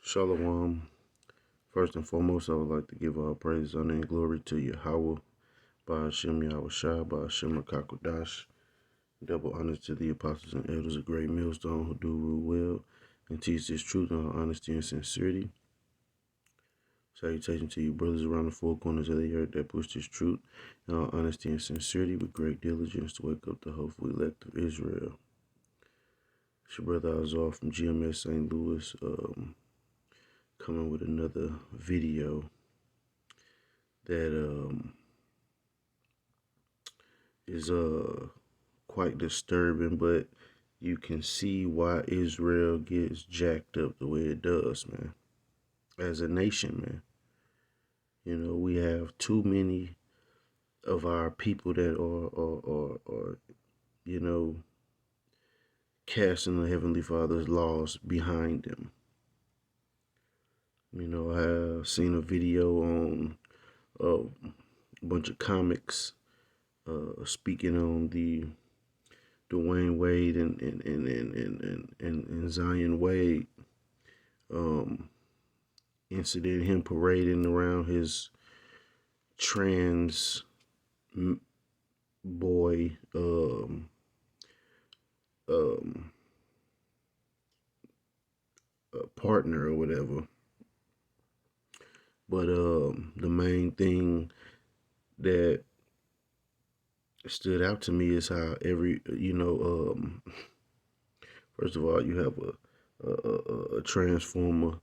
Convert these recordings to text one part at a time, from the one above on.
Shalom. First and foremost, I would like to give all praise, honor, and glory to Yahweh, Ba'ashem Yahushua, Ba'ashem Akakodash. Double honors to the apostles and elders of Great Millstone who do rule well and teach this truth in all honesty and sincerity. Salutation to you, brothers around the four corners of the earth that push this truth in all honesty and sincerity with great diligence to wake up the hopeful elect of Israel. It's your brother Azar from GMS St. Louis, coming with another video that is quite disturbing, but you can see why Israel gets jacked up the way it does, man. As a nation, man. You know, we have too many of our people that are you know, casting the Heavenly Father's laws behind them. You know, I have seen a video on a bunch of comics speaking on the Dwayne Wade and Zion Wade incident, him parading around his trans boy partner or whatever. But the main thing that stood out to me is how first of all, you have a transformer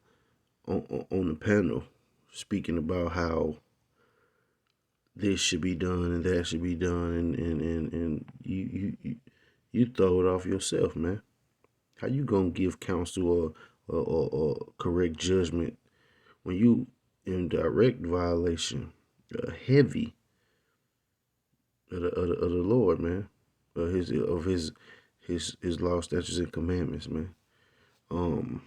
on the panel speaking about how this should be done and that should be done, and you throw it off yourself, man. How you gonna give counsel or correct judgment when you in direct violation, heavy of the Lord, man, his law, statutes, and commandments, man. I'm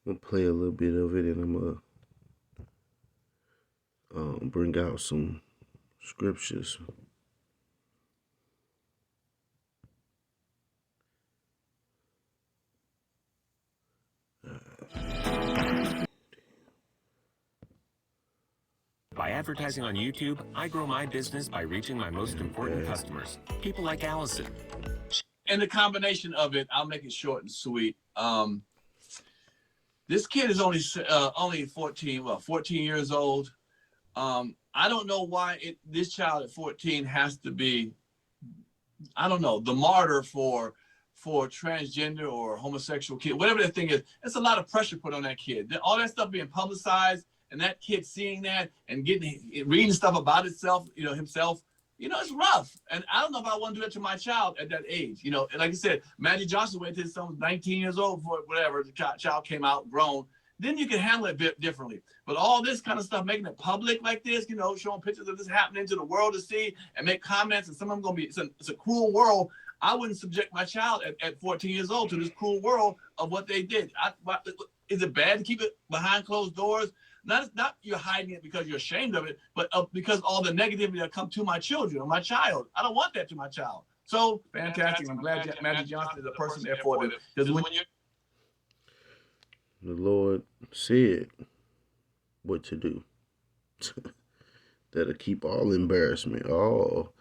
gonna play a little bit of it, and I'm gonna bring out some scriptures. By advertising on YouTube, I grow my business by reaching my most important customers, people like Allison. And the combination of it, I'll make it short and sweet. This kid is only 14 years old. I don't know why this child at 14 has to be, I don't know, the martyr for transgender or homosexual kid, whatever that thing is. It's a lot of pressure put on that kid. All that stuff being publicized, and that kid seeing that and reading stuff about himself, it's rough. And I don't know if I want to do that to my child at that age. And like I said, Magic Johnson waited till his son was 19 years old before whatever the child came out grown. Then you can handle it a bit differently. But all this kind of stuff, making it public like this, showing pictures of this happening to the world to see and make comments, and some of them going to be, it's a cruel world. I wouldn't subject my child at 14 years old to this cruel world of what they did. Is it bad to keep it behind closed doors? Not you're hiding it because you're ashamed of it, but because all the negativity that come to my children or my child. I don't want that to my child. So fantastic. I'm glad Magic Johnson is a person there for them. Because when the Lord said what to do. That'll keep all embarrassment, all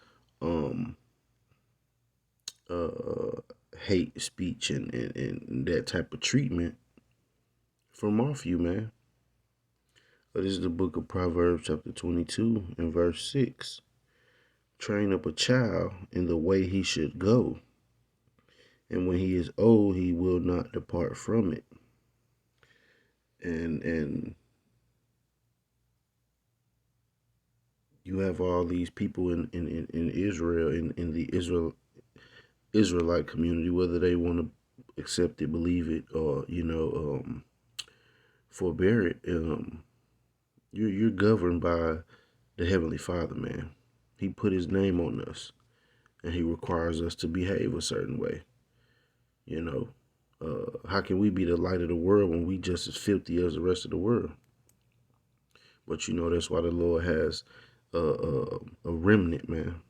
hate speech and that type of treatment from off you, man. This is the book of Proverbs chapter 22 and verse 6. Train up a child in the way he should go, and when he is old, he will not depart from it. And you have all these people in Israel, in the Israelite community, whether they want to accept it, believe it, or forbear it. You're governed by the Heavenly Father, man. He put his name on us, and he requires us to behave a certain way. How can we be the light of the world when we just as filthy as the rest of the world? But that's why the Lord has a remnant, man.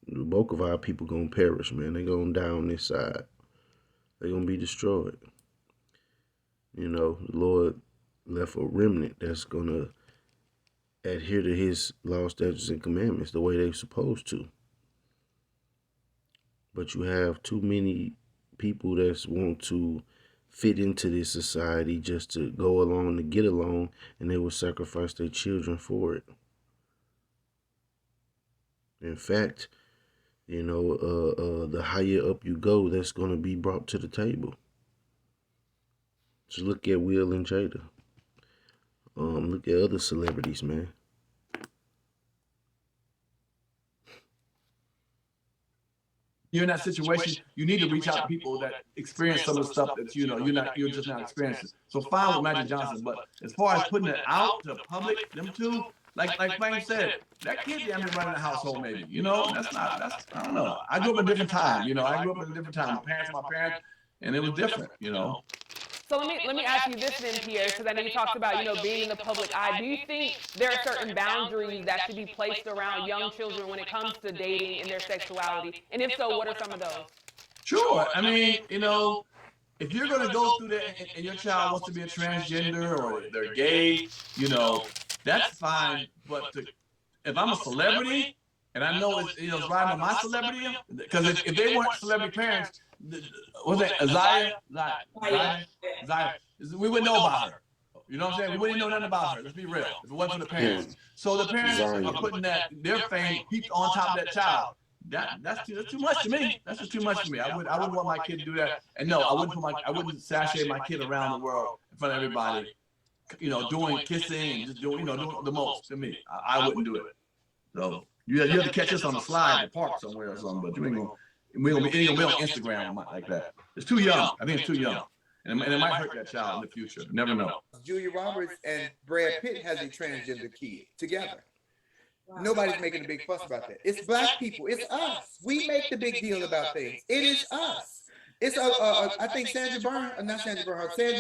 The bulk of our people gonna perish, man. They gonna die on this side. They gonna be destroyed. The Lord left a remnant that's going to adhere to his law, statutes, and commandments the way they're supposed to. But you have too many people that want to fit into this society just to go along to get along, and they will sacrifice their children for it. In fact, the higher up you go, that's going to be brought to the table. Just look at Will and Jada. Look at other celebrities, man. You're in that situation, you need to reach out to people that experience some of the stuff that you're just not experiencing. So fine with Magic Johnson, but as far as putting it out to the public, them two, like Flame said, that kid damn near running the household, maybe. That's I don't know. I grew up in a different time. I grew up in a different time. My parents, and it was different. So let me ask you this then, Pierre, because I know you talked about, being in the public eye. Do you think there are certain boundaries that should be placed around young children when it comes to dating and their sexuality? And if so, what are some of those? Sure. I mean, if you're going to go through that and your child wants to be a transgender or they're gay, that's fine. But if I'm a celebrity and I know it's riding on my celebrity, because if they weren't celebrity parents, what's that? Isaiah? We wouldn't know about her. You know what I'm saying? We wouldn't know nothing about her. Let's be real. If it wasn't for the parents. So the parents are putting their fame heaped on top of that child. That's too much to me. That's just too much to me. I wouldn't want my kid to do that. And no, I wouldn't sashay my kid around the world in front of everybody. Doing kissing and just doing the most to me. I wouldn't do it. So you have to catch us on the slide in the park somewhere or something, but you ain't gonna. We're gonna be on Instagram like that. It's too young. I think it's too young, and it might hurt that child in the future. Never know. Julia Roberts and Brad Pitt has a transgender kid together. Nobody's making a big fuss about that. It's black people. It's us. We make the big deal about things. It is us. It's I think Sandra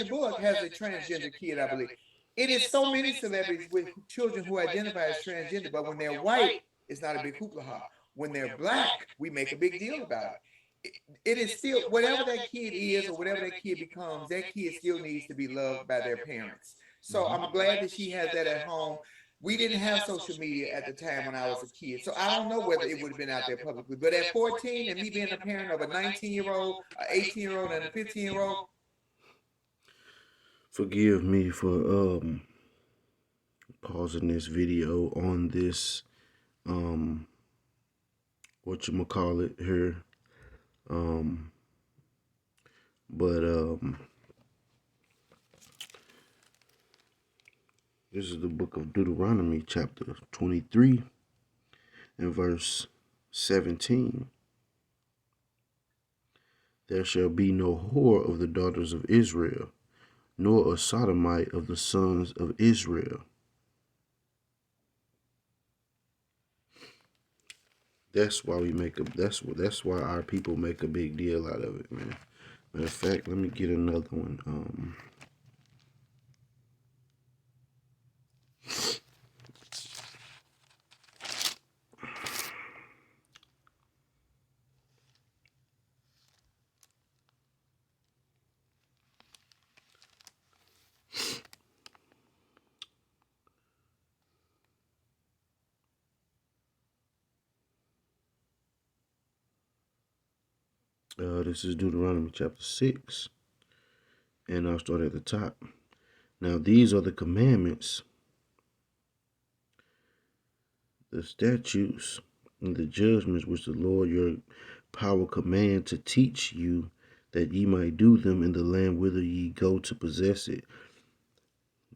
Bullock has a transgender kid, I believe. It is so many celebrities with children who identify as transgender, but when they're white, it's not a big hoopla. When they're black, we make a big deal about it. It is still, whatever that kid is or whatever that kid becomes, that kid still needs to be loved by their parents. So I'm glad that she has that at home. We didn't have social media at the time when I was a kid, so I don't know whether it would have been out there publicly. But at 14, and me being a parent of a 19-year-old, an 18-year-old, and a 15-year-old. Forgive me for pausing this video on this whatchamacallit here. This is the book of Deuteronomy, chapter 23 and verse 17. There shall be no whore of the daughters of Israel, nor a sodomite of the sons of Israel. That's why that's why our people make a big deal out of it, man. Matter of fact, let me get another one. This is Deuteronomy chapter 6, and I'll start at the top. Now these are the commandments, the statutes, and the judgments which the Lord your power command to teach you, that ye might do them in the land whither ye go to possess it,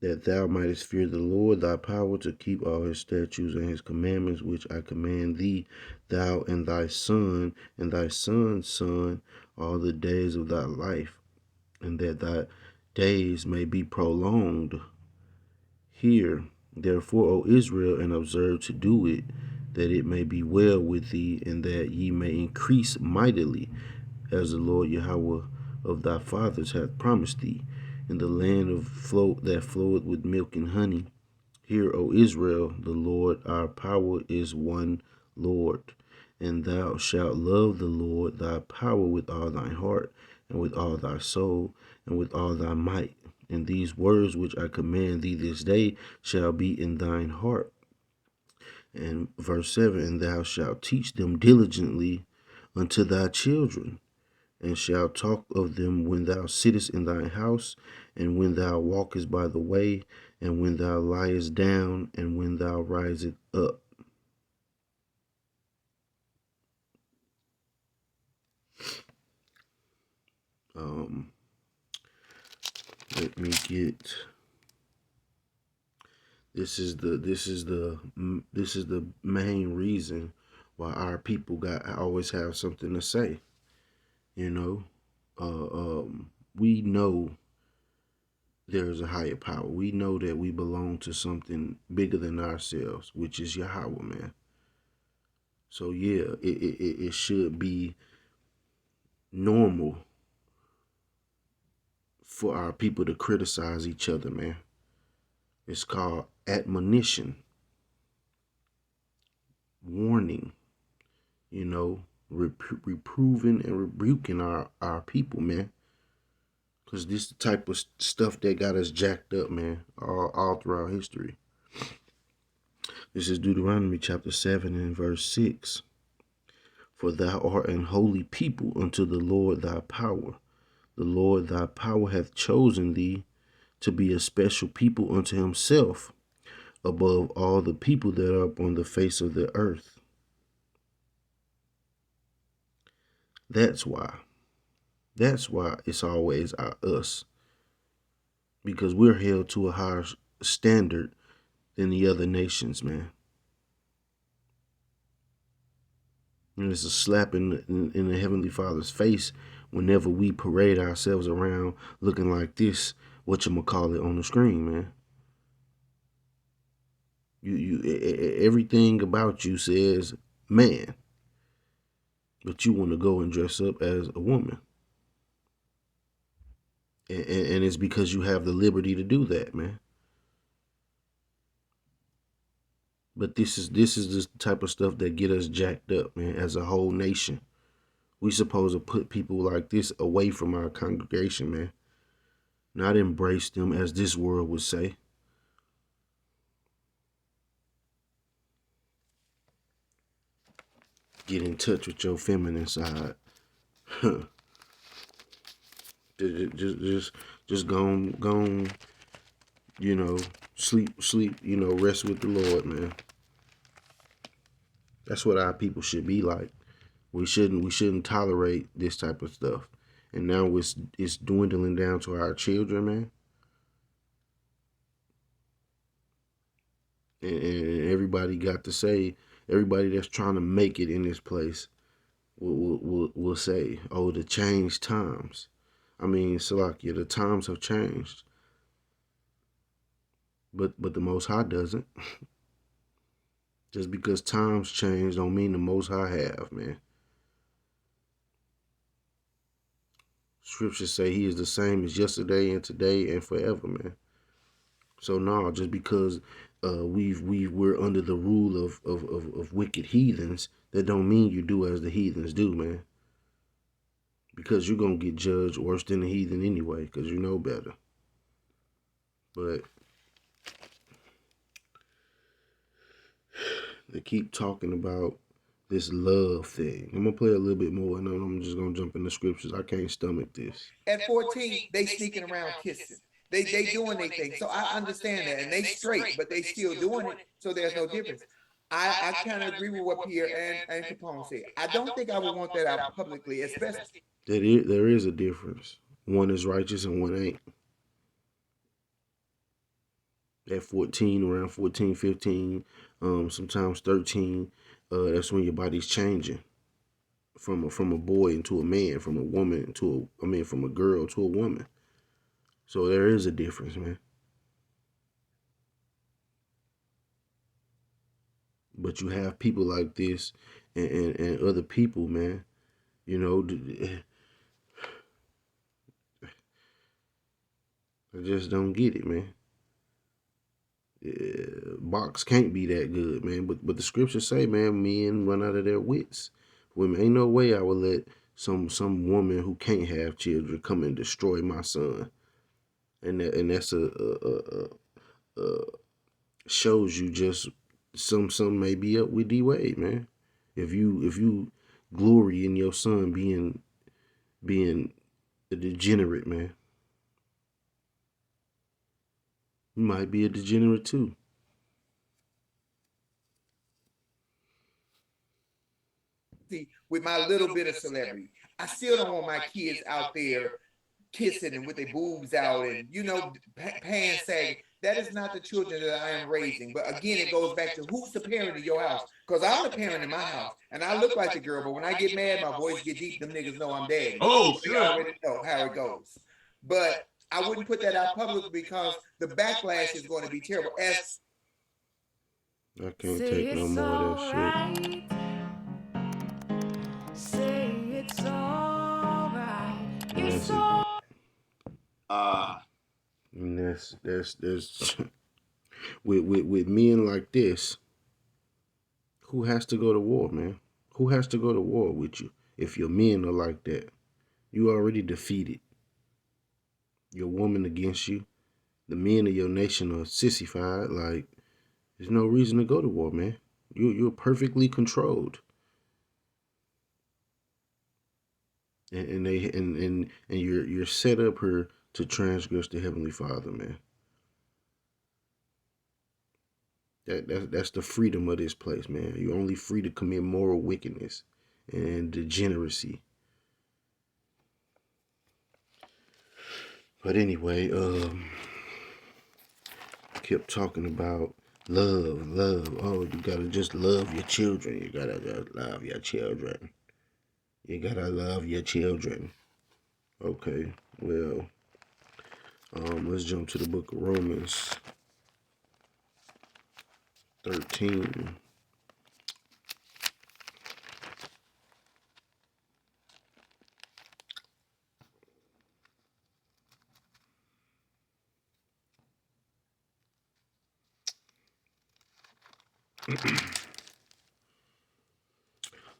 that thou mightest fear the Lord thy power to keep all his statutes and his commandments which I command thee, thou and thy son and thy son's son, all the days of thy life, and that thy days may be prolonged. Hear therefore, O Israel, and observe to do it, that it may be well with thee, and that ye may increase mightily, as the Lord Yahweh of thy fathers hath promised thee, in the land that floweth with milk and honey. Hear, O Israel, the Lord our power is one Lord. And thou shalt love the Lord thy power with all thine heart, and with all thy soul, and with all thy might. And these words which I command thee this day shall be in thine heart. And verse 7, and thou shalt teach them diligently unto thy children, and shalt talk of them when thou sittest in thine house, and when thou walkest by the way, and when thou liest down, and when thou risest up. Let me get. This is the main reason why our people always have something to say. You know, we know there is a higher power. We know that we belong to something bigger than ourselves, which is Yahweh, man. So yeah, it should be normal for our people to criticize each other, man. It's called admonition, warning, you know, reproving and rebuking our people, man. Because this is the type of stuff that got us jacked up, man, all throughout history. This is Deuteronomy chapter 7 and verse 6. For thou art an holy people unto the Lord thy power. The Lord thy power hath chosen thee to be a special people unto himself above all the people that are upon the face of the earth. That's why it's always us. Because we're held to a higher standard than the other nations, man. And it's a slap in the Heavenly Father's face whenever we parade ourselves around looking like this, whatchamacallit, on the screen, man. Everything about you says man, but you want to go and dress up as a woman. And it's because you have the liberty to do that, man. But this is the type of stuff that get us jacked up, man, as a whole nation. We supposed to put people like this away from our congregation, man. Not embrace them, as this world would say. Get in touch with your feminine side. just go, you know, sleep, you know, rest with the Lord, man. That's what our people should be like. We shouldn't tolerate this type of stuff. And now it's dwindling down to our children, man. And everybody got to say, everybody that's trying to make it in this place will say, oh, the changed times. I mean, Salakia, the times have changed. But the Most High doesn't. Just because times change don't mean the Most High have, man. Scriptures say he is the same as yesterday and today and forever, man. So no, just because we're under the rule of wicked heathens, that don't mean you do as the heathens do, man. Because you're gonna get judged worse than the heathen anyway, because you know better. But they keep talking about this love thing. I'm gonna play a little bit more, and then I'm just gonna jump in the scriptures. I can't stomach this. At 14, they sneaking around kissing. They doing their thing. So I understand that. And they straight, but they still doing it. So there's no difference. I kind of agree with what Pierre and Capone said. I don't think I would want that out publicly, especially. There is a difference. One is righteous and one ain't. At 14, around 14, 15, sometimes 13, that's when your body's changing from a boy into a man, from a woman to from a girl to a woman. So there is a difference, man. But you have people like this and other people, man. You know, I just don't get it, man. Box can't be that good, man. But the scriptures say, man, men run out of their wits. Women, ain't no way I would let some woman who can't have children come and destroy my son. and that's a shows you just some may be up with D Wade, man. If you glory in your son being a degenerate, man, you might be a degenerate too. With my little bit of celebrity, I still don't want my kids out there kissing and with their boobs out and paying saying that is not the children that I am raising. But again, it goes back to who's the parent of your house, because I'm the parent in my house and I look like the girl, but when I get mad, my voice get deep. Them niggas know I'm daddy. Oh, so you already know how it goes. But I wouldn't put that out publicly because the backlash is going to be terrible. As I can't take no more of that shit. Say it's alright. It's and that's with men like this, who has to go to war, man? Who has to go to war with you? If your men are like that, you already defeated. Your woman against you, the men of your nation are sissified. Like, there's no reason to go to war, man. You're perfectly controlled. And you're set up here to transgress the Heavenly Father, man. That's the freedom of this place, man. You're only free to commit moral wickedness and degeneracy. But anyway, kept talking about love. Oh, you gotta just love your children. You gotta just love your children. You gotta love your children. Okay, well, let's jump to the book of Romans 13.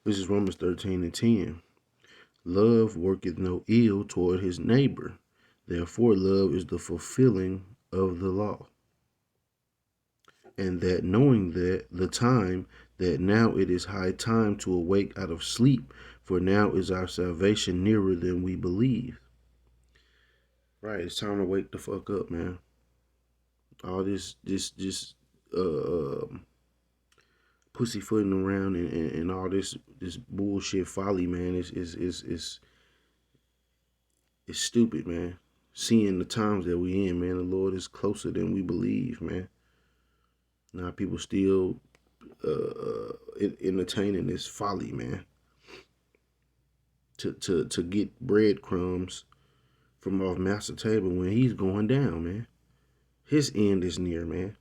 This is Romans 13:10. Love worketh no ill toward his neighbor. Therefore, love is the fulfilling of the law. And that knowing that the time, that now it is high time to awake out of sleep, for now is our salvation nearer than we believe. Right, it's time to wake the fuck up, man. All this pussyfooting around and all this bullshit folly, man, is stupid, man. Seeing the times that we in, man, the Lord is closer than we believe, man. Now people still entertaining this folly, man. To get breadcrumbs from off master table when he's going down, man. His end is near, man.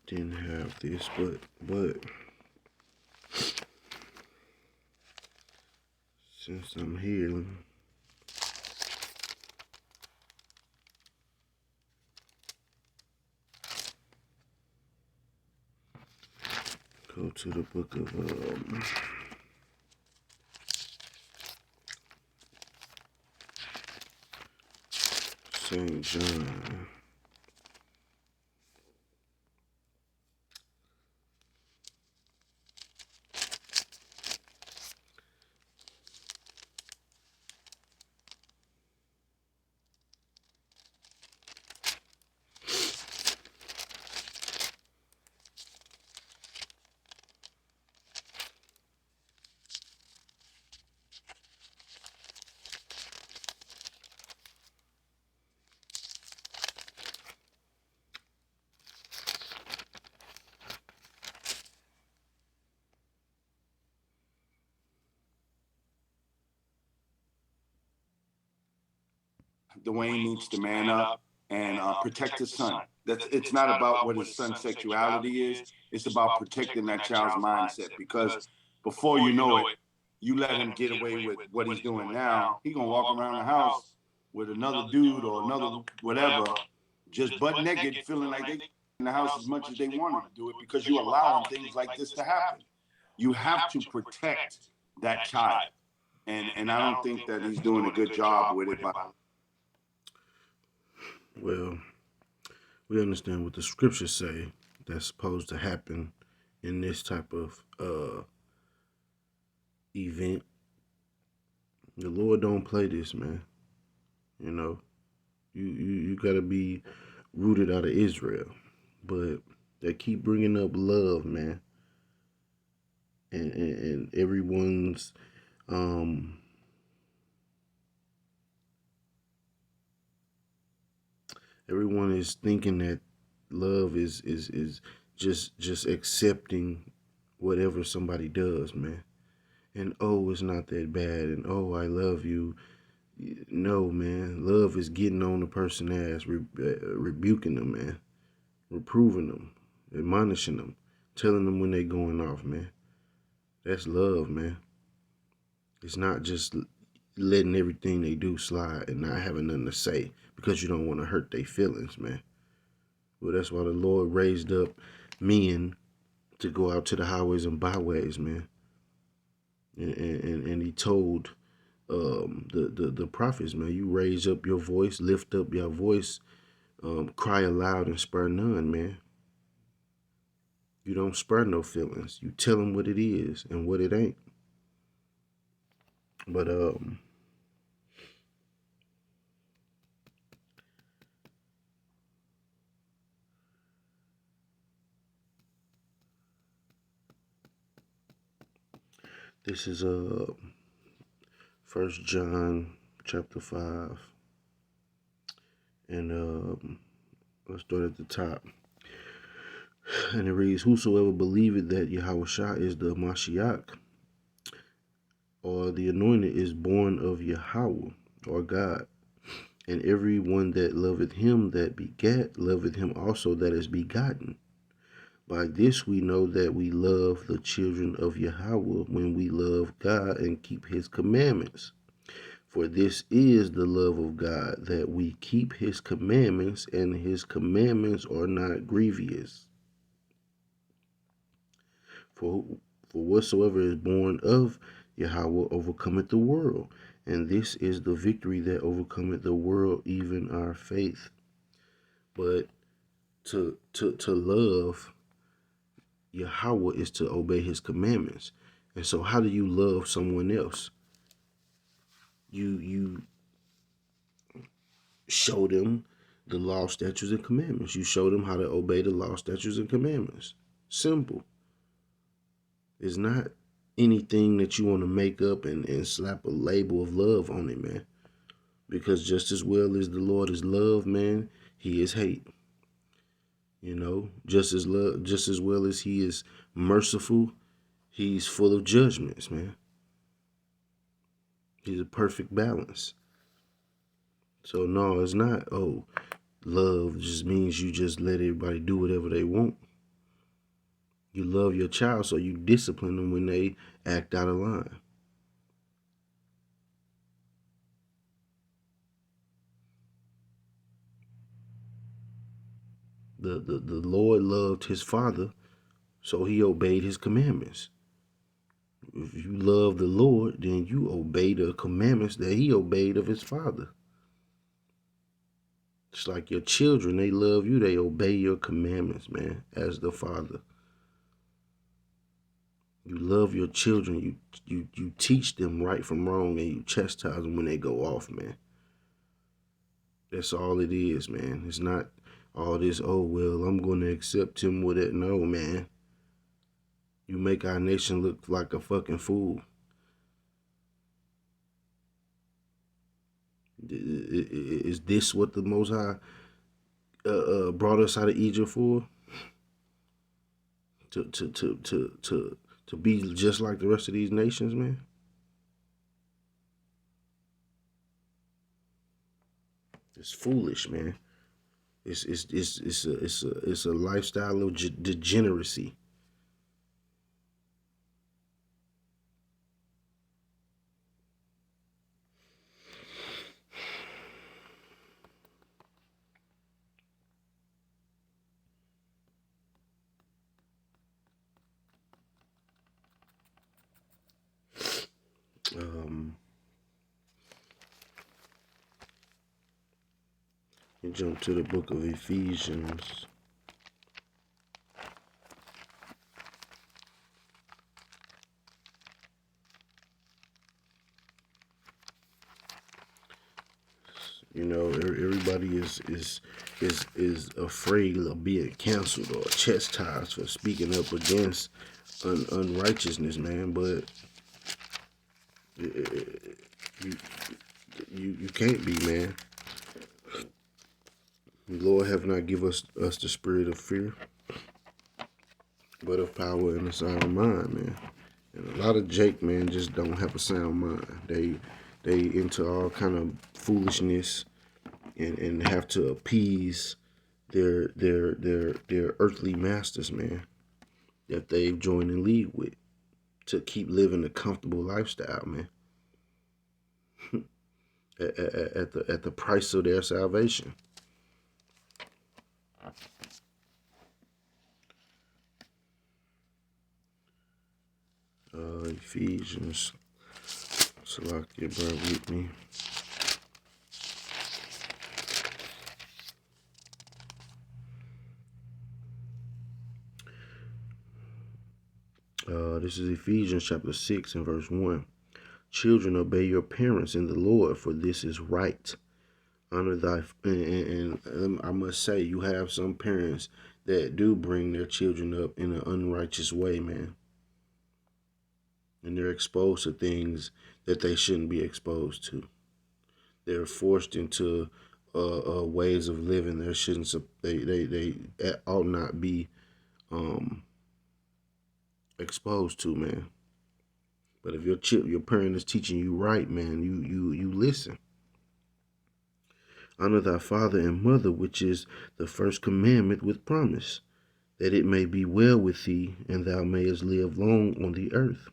Didn't have this, but since I'm here, let me go to the book of St. John. Dwayne needs to man up and protect his son. It's not about what his son's sexuality is. It's about protecting that child's mindset, because before you know it, you let him get away with what he's doing now, he gonna walk around the house with another dude or another whatever, just butt naked, feeling like they in the house as much as they want to do it, because you're allowing things like this to happen. You have to protect that child. And I don't think that he's doing a good job with it. Well, we understand what the scriptures say that's supposed to happen in this type of event. The Lord don't play this, man. You know, you gotta be rooted out of Israel, but they keep bringing up love, man, and everyone's everyone is thinking that love is just accepting whatever somebody does, man. And oh, it's not that bad, and oh, I love you. No, man. Love is getting on the person's ass, rebuking them, man, reproving them, admonishing them, telling them when they going off, man. That's love, man. It's not just letting everything they do slide and not having nothing to say because you don't want to hurt their feelings, man. Well, that's why the Lord raised up men to go out to the highways and byways, man. And he told the prophets, man, you raise up your voice, lift up your voice, cry aloud and spare none, man. You don't spare no feelings. You tell them what it is and what it ain't. But this is 1 John chapter 5, and let's start at the top. And it reads, whosoever believeth that Yahushua is the Mashiach, or the anointed, is born of Yahweh, or God. And every one that loveth him that begat, loveth him also that is begotten. By this we know that we love the children of Yahweh, when we love God and keep his commandments. For this is the love of God, that we keep his commandments, and his commandments are not grievous. For whatsoever is born of Yahweh overcometh the world, and this is the victory that overcometh the world, even our faith. But to love Yahweh is to obey his commandments. And so how do you love someone else? You show them the law, statutes, and commandments. You show them how to obey the law, statutes, and commandments. Simple. It's not anything that you want to make up and slap a label of love on it, man. Because just as well as the Lord is love, man, he is hate. You know, just as well as he is merciful, he's full of judgments, man. He's a perfect balance. So no, it's not, oh, love just means you just let everybody do whatever they want. You love your child, so you discipline them when they act out of line. The Lord loved his father, so he obeyed his commandments. If you love the Lord, then you obey the commandments that he obeyed of his father. It's like your children, they love you, they obey your commandments, man, as the father. You love your children, you teach them right from wrong, and you chastise them when they go off, man. That's all it is, man. It's not all this, oh, well, I'm going to accept him with it. No, man. You make our nation look like a fucking fool. Is this what the Most High brought us out of Egypt for? To be just like the rest of these nations, man? It's foolish, man. It's a lifestyle of degeneracy. You jump to the book of Ephesians. You know, everybody is afraid of being canceled or chastised for speaking up against unrighteousness, man. But you can't be, man. The Lord have not give us the spirit of fear, but of power and a sound mind, man. And a lot of Jake, man, just don't have a sound mind. They into all kind of foolishness and have to appease their earthly masters, man, that they've joined in league with to keep living a comfortable lifestyle, man. at the price of their salvation. Ephesians. Salakia, bear with me. This is Ephesians chapter 6 and verse 1. Children, obey your parents in the Lord, for this is right. Honor thy and I must say, you have some parents that do bring their children up in an unrighteous way, man. And they're exposed to things that they shouldn't be exposed to. They're forced into ways of living that shouldn't they ought not be exposed to, man. But if your parent is teaching you right, man, you listen. Honor thy father and mother, which is the first commandment with promise, that it may be well with thee, and thou mayest live long on the earth.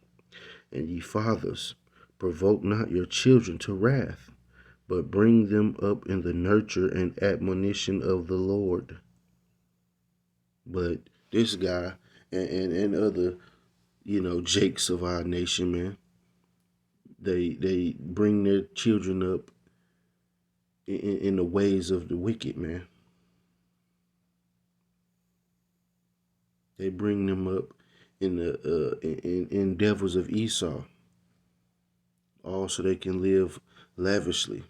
And ye fathers, provoke not your children to wrath, but bring them up in the nurture and admonition of the Lord. But this guy and other, Jakes of our nation, man, they bring their children up in the ways of the wicked, man. They bring them up in the in endeavors of Esau, all so they can live lavishly.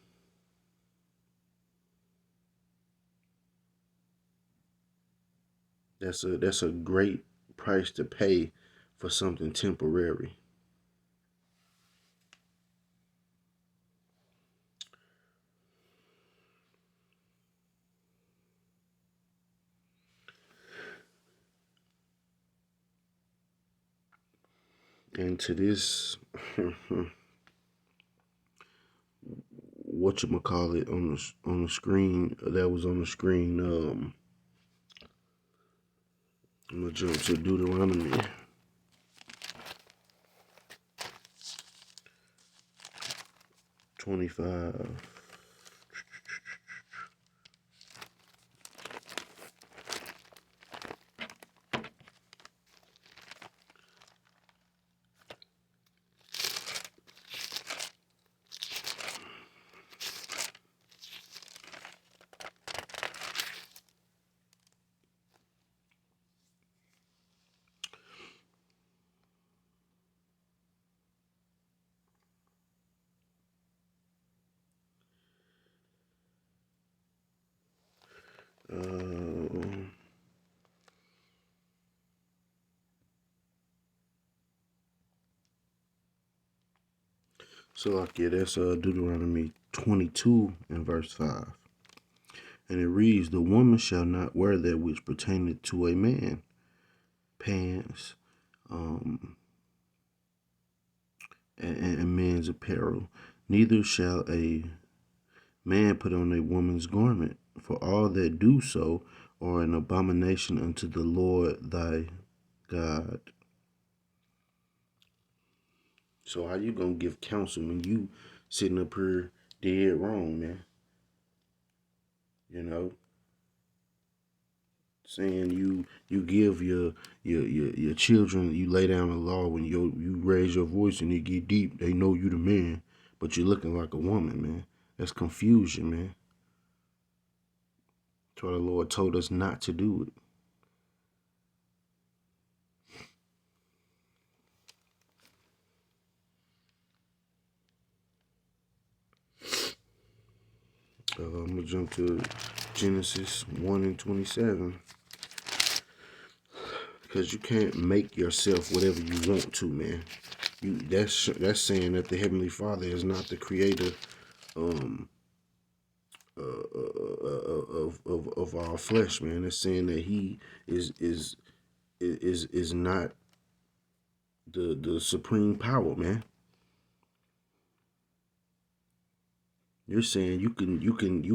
That's a great price to pay for something temporary. And to this, whatchamacallit on the screen, that was on the screen, I'm gonna jump to Deuteronomy 25. That's Deuteronomy 22 and verse 5. And it reads, the woman shall not wear that which pertaineth to a man, pants, and men's apparel. Neither shall a man put on a woman's garment, for all that do so are an abomination unto the Lord thy God. So how you gonna give counsel when you sitting up here dead wrong, man? saying you give your children, you lay down the law when you raise your voice and it get deep. They know you the man, but you're looking like a woman, man. That's confusion, man. That's why the Lord told us not to do it. I'm gonna jump to Genesis 1:27. Because you can't make yourself whatever you want to, man. That's saying that the Heavenly Father is not the creator of our flesh, man. It's saying that He is not the supreme power, man. You're saying you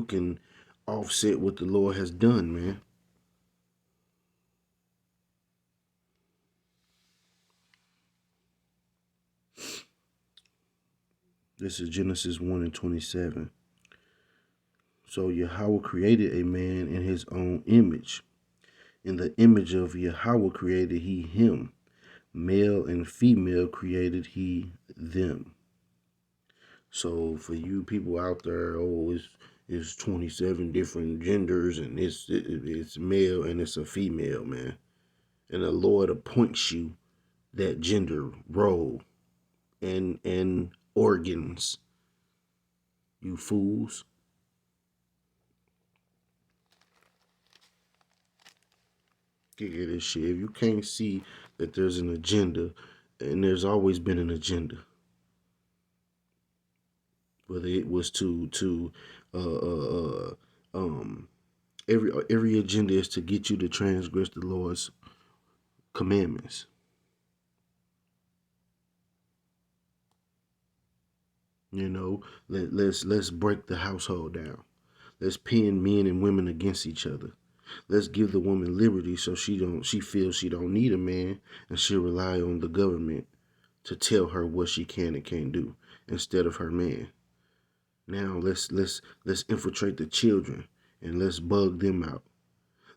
can offset what the Lord has done, man. This is Genesis 1:27. So Yahweh created a man in his own image. In the image of Yahweh created he him. Male and female created he them. So for you people out there, it's 27 different genders and it's male and it's a female, man. And the Lord appoints you that gender role and organs. You fools. Get this shit. If you can't see that there's an agenda, and there's always been an agenda, whether it was every agenda is to get you to transgress the Lord's commandments. You know, let's break the household down. Let's pin men and women against each other. Let's give the woman liberty so she feels she don't need a man and she'll rely on the government to tell her what she can and can't do instead of her man. Now let's infiltrate the children and let's bug them out.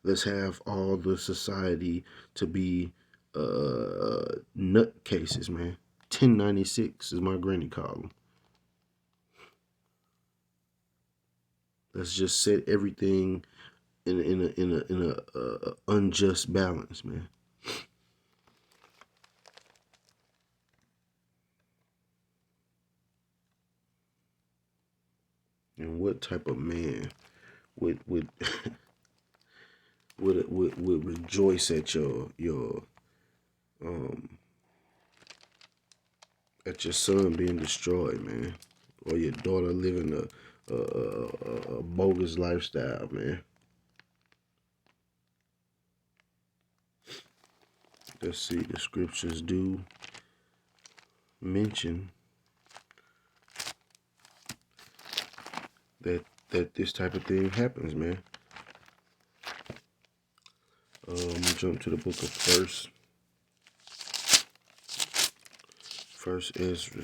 Let's have all the society to be nut cases, man. 1096 is my granny call them. Let's just set everything in a unjust balance, man. And what type of man would would rejoice at your son being destroyed, man, or your daughter living a bogus lifestyle, man? Let's see, the scriptures do mention that this type of thing happens, man. Jump to the book of First Ezra.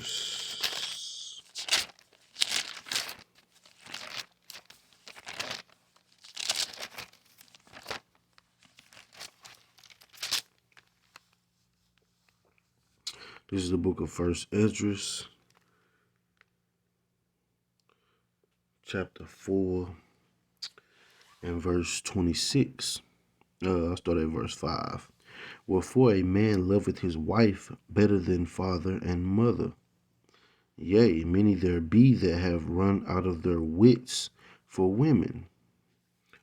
This is the book of First Ezra, chapter 4 and verse 26. I'll start at verse 5. Wherefore a man loveth his wife better than father and mother. Yea, many there be that have run out of their wits for women,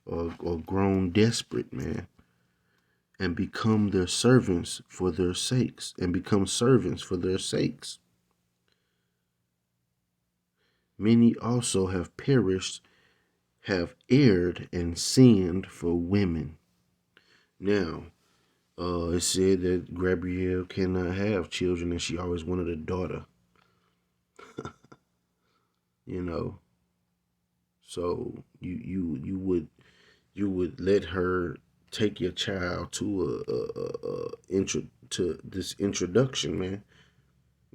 or grown desperate, man, and become their servants for their sakes, and become servants for their sakes. Many also have perished, have erred and sinned for women. Now, it said that Gabrielle cannot have children and she always wanted a daughter. You know, so you would let her take your child to this introduction, man.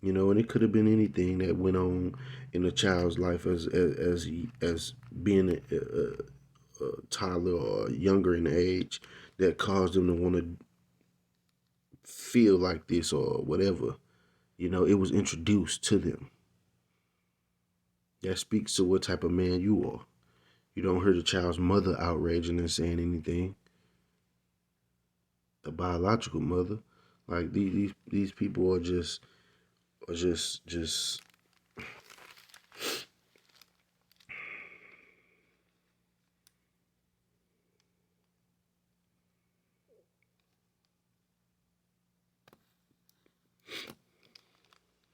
You know, and it could have been anything that went on in a child's life as being toddler or younger in age that caused them to want to feel like this or whatever. You know, it was introduced to them. That speaks to what type of man you are. You don't hear the child's mother outraging and saying anything. The biological mother, like these people are just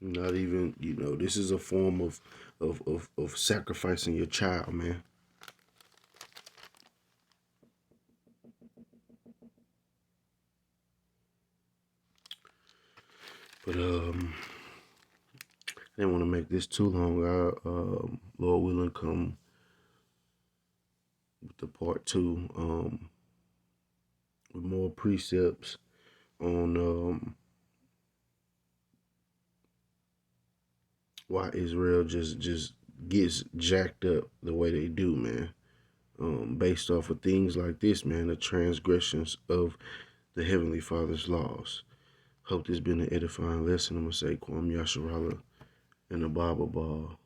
not even, you know, this is a form of sacrificing your child, man. But I didn't want to make this too long. Lord willing, come with the part 2 with more precepts on why Israel just gets jacked up the way they do, man. Based off of things like this, man, the transgressions of the Heavenly Father's laws. Hope this been an edifying lesson. I'm gonna say Kwam Yasharala and the Bible Ball.